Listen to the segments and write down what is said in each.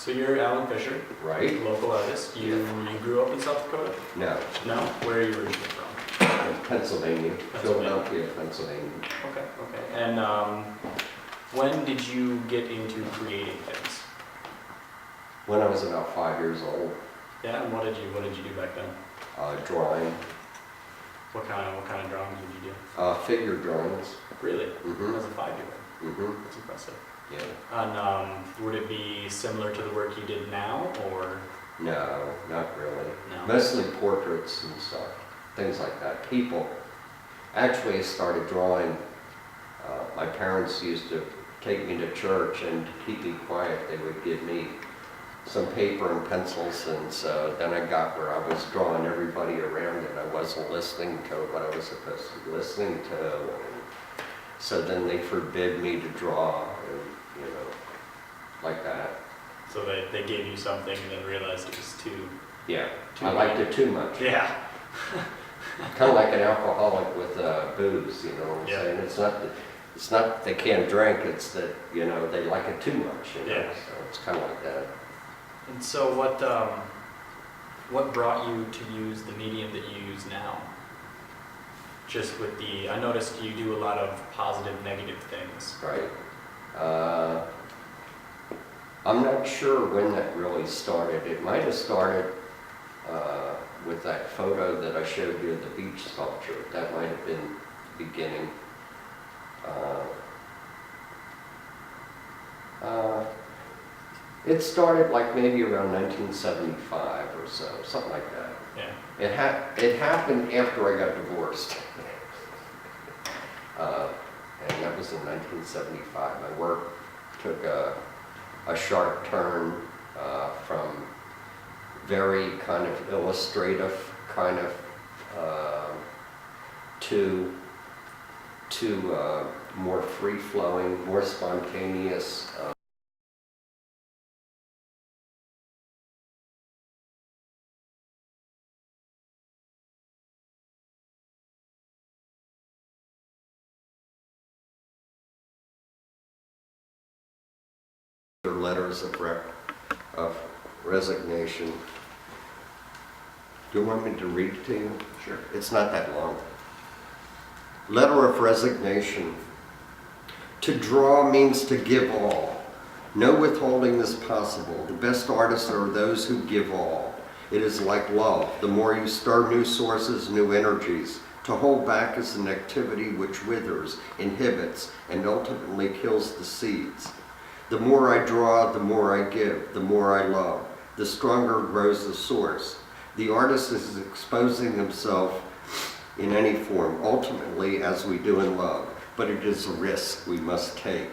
So you're Alan Fisher, Right? local artist. You grew up in South Dakota? No, No? Where are you originally from? Pennsylvania, Philadelphia, Pennsylvania. Okay. And when did you get into creating things? When I was about 5 years old, Yeah, and what did you do back then? drawing, What kind of drawings did you figure drawings. do? Really? Mm-hmm. As a 5-year-old? Mm-hmm. That's impressive. Yeah. And would it be similar to the work you did now, or No, not really. no? Mostly portraits and stuff, things like that. People. Actually, I started drawing. My parents used to take me to church, and to keep me quiet, they would give me some paper and pencils, and so then I got where I was drawing everybody around and I wasn't listening to what I was supposed to be listening to. And so then they forbid me to draw, and like that. So they gave you something and then realized it was too... Yeah, Too I liked it too much. Yeah. Kind of like an alcoholic with booze, you know what I'm Yeah. saying? It's not that they can't drink, it's that, they like it too much, Yeah. So it's kind of like that. And so what brought you to use the medium that you use now? Just with I noticed you do a lot of positive, negative things. Right. I'm not sure when that really started. It might have started with that photo that I showed you of the beach sculpture. That might have been the beginning. It started like maybe around 1975 or so, something like that. Yeah. It happened after I got divorced. And that was in 1975. My work took a sharp turn from very kind of illustrative kind of to more free-flowing, more spontaneous. Letters of resignation. Do you want me to read it to you? Sure. It's not that long. Letter of resignation. To draw means to give all. No withholding is possible. The best artists are those who give all. It is like love. The more you stir new sources, new energies. To hold back is an activity which withers, inhibits, and ultimately kills the seeds. The more I draw, the more I give, the more I love, the stronger grows the source. The artist is exposing himself in any form, ultimately as we do in love, but it is a risk we must take.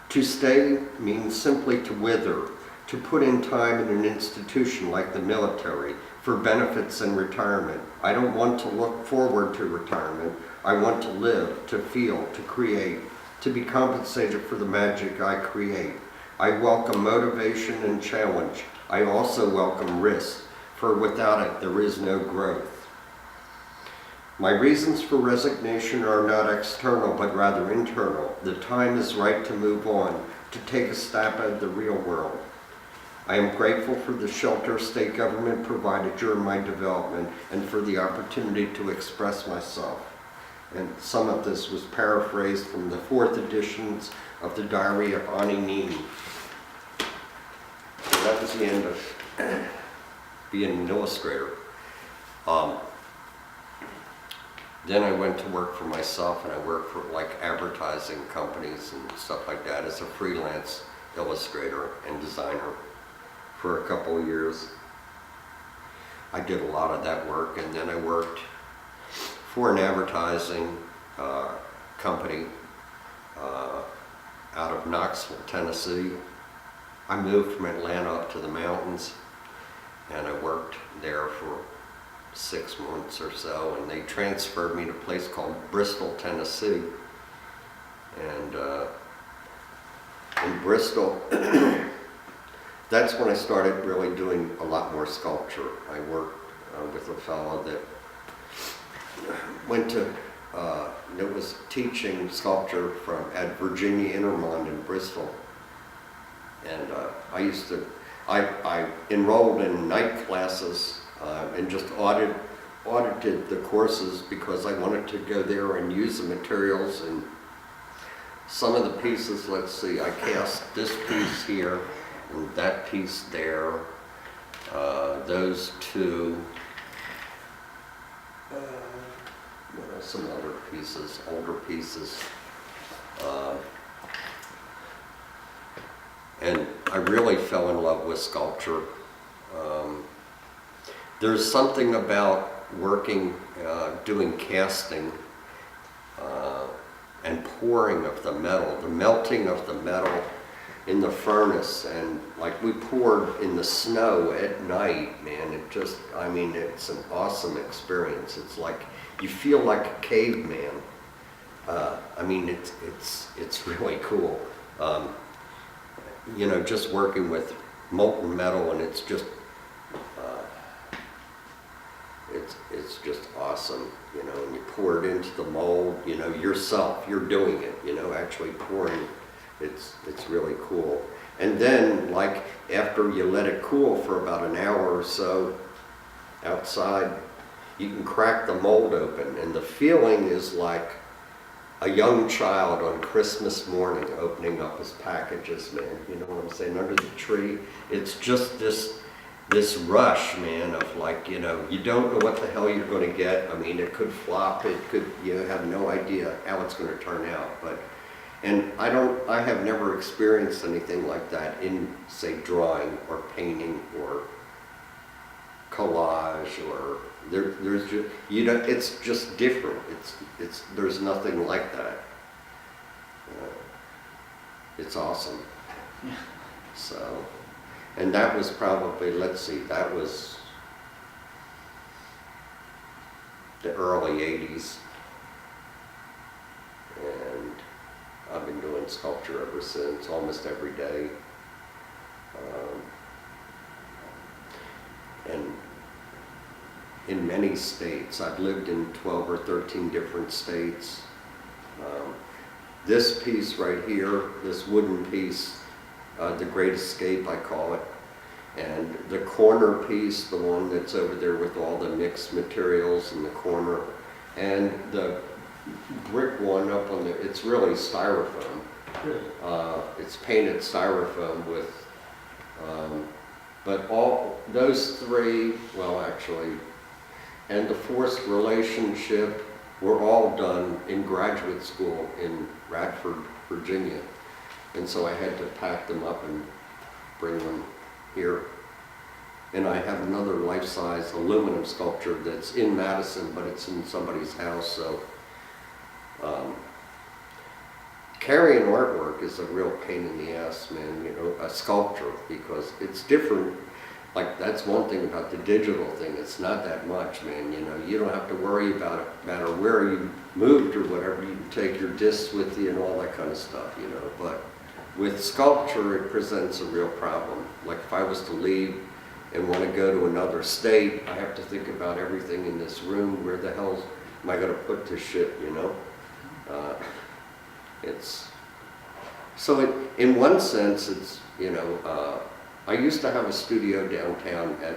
To stay means simply to wither, to put in time in an institution like the military for benefits and retirement. I don't want to look forward to retirement. I want to live, to feel, to create, to be compensated for the magic I create. I welcome motivation and challenge. I also welcome risk, for without it there is no growth. My reasons for resignation are not external, but rather internal. The time is right to move on, to take a stab at the real world. I am grateful for the shelter state government provided during my development and for the opportunity to express myself. And some of this was paraphrased from the 4th editions of the Diary of Ani Nini. So that was the end of being an illustrator. Then I went to work for myself, and I worked for like advertising companies and stuff like that as a freelance illustrator and designer for a couple of years. I did a lot of that work, and then I worked for an advertising company out of Knoxville, Tennessee. I moved from Atlanta up to the mountains, and I worked there for 6 months or so, and they transferred me to a place called Bristol, Tennessee. And in Bristol, that's when I started really doing a lot more sculpture. I worked with a fellow that went to, was teaching sculpture at Virginia Intermont in Bristol. And I enrolled in night classes and just audited the courses because I wanted to go there and use the materials. And some of the pieces, let's see, I cast this piece here and that piece there, those two, some other pieces, older pieces. And I really fell in love with sculpture. There's something about working, doing casting, and pouring of the metal, the melting of the metal in the furnace, and like we poured in the snow at night, man, it just, I mean, it's an awesome experience. It's like, you feel like a caveman. I mean, it's really cool. You know, just working with molten metal, and it's just, it's just awesome, you know, and you pour it into the mold, you know, yourself, you're doing it, you know, actually pouring, it's really cool. And then, like, after you let it cool for about an hour or so outside, you can crack the mold open, and the feeling is like a young child on Christmas morning opening up his packages, man, you know what I'm saying, under the tree. It's just this rush, man, of like, you know, you don't know what the hell you're going to get. I mean, it could flop, it could, you have no idea how it's going to turn out. But, and I have never experienced anything like that in, say, drawing or painting or collage, or there's just, you know, it's just different. There's nothing like that. It's awesome. Yeah. So. And that was probably, let's see, that was the early 80s. And I've been doing sculpture ever since, almost every day. And in many states, I've lived in 12 or 13 different states. This piece right here, this wooden piece, The Great Escape, I call it. And the corner piece, the one that's over there with all the mixed materials in the corner, and the brick one up on the, it's really styrofoam. It's painted styrofoam with, but all those three, well actually, and the forced relationship were all done in graduate school in Radford, Virginia. And so I had to pack them up and bring them here. And I have another life-size aluminum sculpture that's in Madison, but it's in somebody's house. So carrying artwork is a real pain in the ass, man, you know, a sculpture, because it's different. Like, that's one thing about the digital thing. It's not that much, man, you know. You don't have to worry about it, no matter where you moved or whatever. You can take your discs with you and all that kind of stuff, you know. But with sculpture, it presents a real problem. Like, if I was to leave and want to go to another state, I have to think about everything in this room. Where the hell am I going to put this shit, you know? In one sense, it's, you know, I used to have a studio downtown at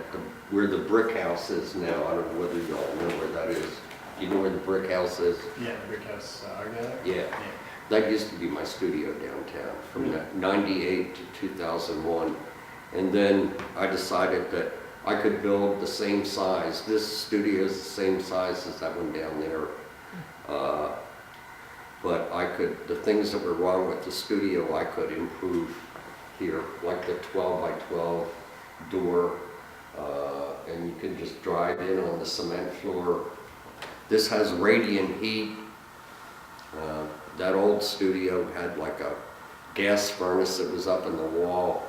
where the brick house is now. I don't know whether y'all know where that is. You know where the brick house is? Yeah, the brick house, Art Gallery? Yeah. That used to be my studio downtown from 98 to 2001. And then I decided that I could build the same size. This studio is the same size as that one down there. But I could, the things that were wrong with the studio, I could improve here, like the 12 by 12 door, and you can just drive in on the cement floor. This has radiant heat. That old studio had like a gas furnace that was up in the wall.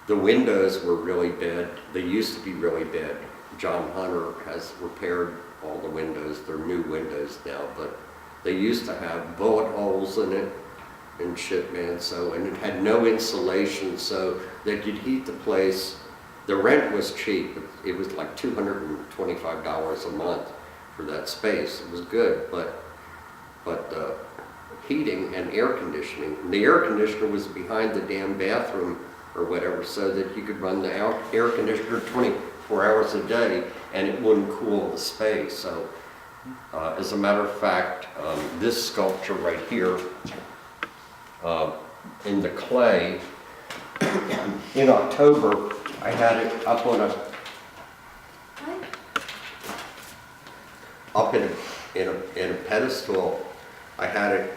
The windows were really bad. They used to be really bad. John Hunter has repaired all the windows. They're new windows now, but they used to have bullet holes in it and shit, man. So, and it had no insulation, so that you'd heat the place. The rent was cheap. It was like $225 a month for that space. It was good, but heating and air conditioning. And the air conditioner was behind the damn bathroom or whatever, so that you could run the air conditioner 24 hours a day and it wouldn't cool the space. So as a matter of fact, this sculpture right here in the clay, in October, I had it up on in a pedestal. I had it,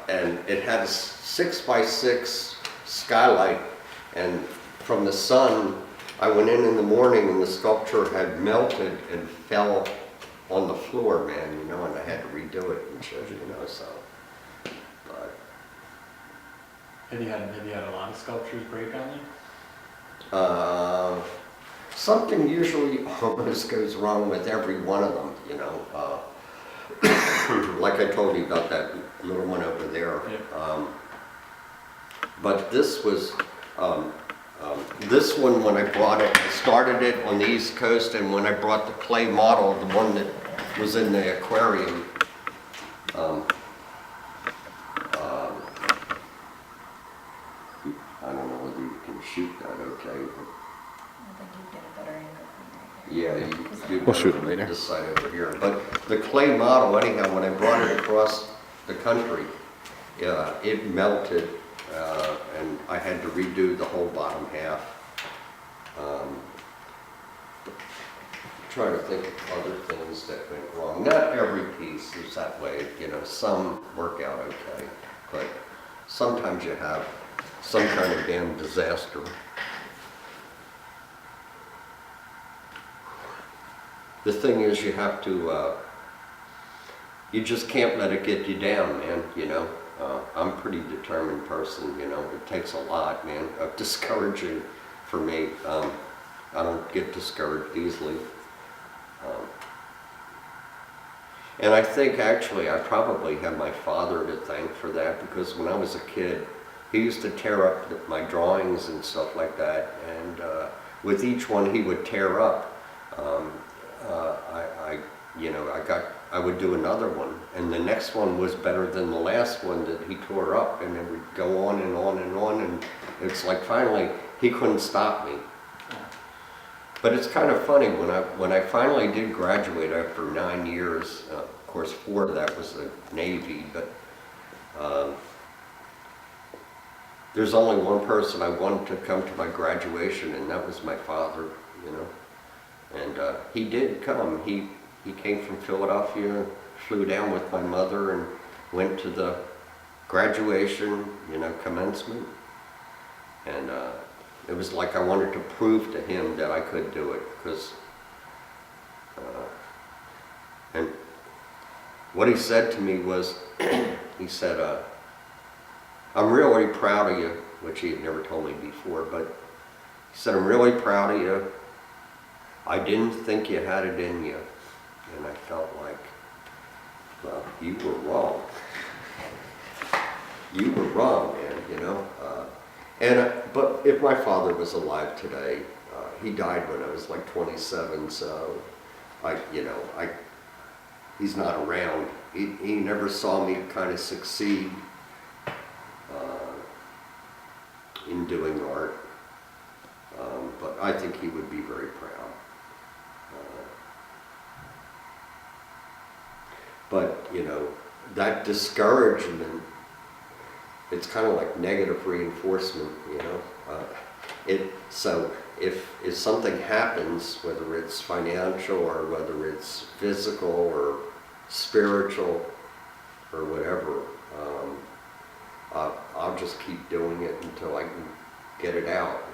and it had a 6x6 skylight, and from the sun, I went in the morning and the sculpture had melted and fell on the floor, man, you know, and I had to redo it and shit, you know, so. But Have you had a lot of sculptures break on you? something usually almost goes wrong with every one of them, you know. Like I told you about that little one over there. Yeah. But this was, this one, when I brought it, I started it on the East Coast, and when I brought the clay model, the one that was in the aquarium, I don't know whether you can shoot that okay, but I think you'd get a better angle from right there. yeah, you We'll shoot it later. this side over here. But the clay model, anyhow, when I brought it across the country, it melted, and I had to redo the whole bottom half. Trying to think of other things that went wrong. Not every piece is that way, you know, some work out okay, but sometimes you have some kind of damn disaster. The thing is, you have to, you just can't let it get you down, man, you know. I'm a pretty determined person, you know. It takes a lot, man. Discouraging for me. I don't get discouraged easily. And I think actually I probably have my father to thank for that, because when I was a kid, he used to tear up my drawings and stuff like that, and with each one he would tear up, I would do another one, and the next one was better than the last one that he tore up, and it would go on and on and on, and it's like finally he couldn't stop me. But it's kind of funny, when I finally did graduate after 9 years, of course 4 of that was the Navy, but there's only one person I wanted to come to my graduation, and that was my father, you know. And he did come. He came from Philadelphia, flew down with my mother, and went to the graduation, you know, commencement. And it was like I wanted to prove to him that I could do it, because, and what he said to me was, he said, I'm really proud of you, which he had never told me before, but he said, I'm really proud of you. I didn't think you had it in you. And I felt like, well, you were wrong. You were wrong, man, you know. But if my father was alive today, he died when I was like 27, so he's not around. He never saw me kind of succeed in doing art, but I think he would be very proud. But, you know, that discouragement, it's kind of like negative reinforcement, you know. So if something happens, whether it's financial or whether it's physical or spiritual or whatever, I'll just keep doing it until I can get it out.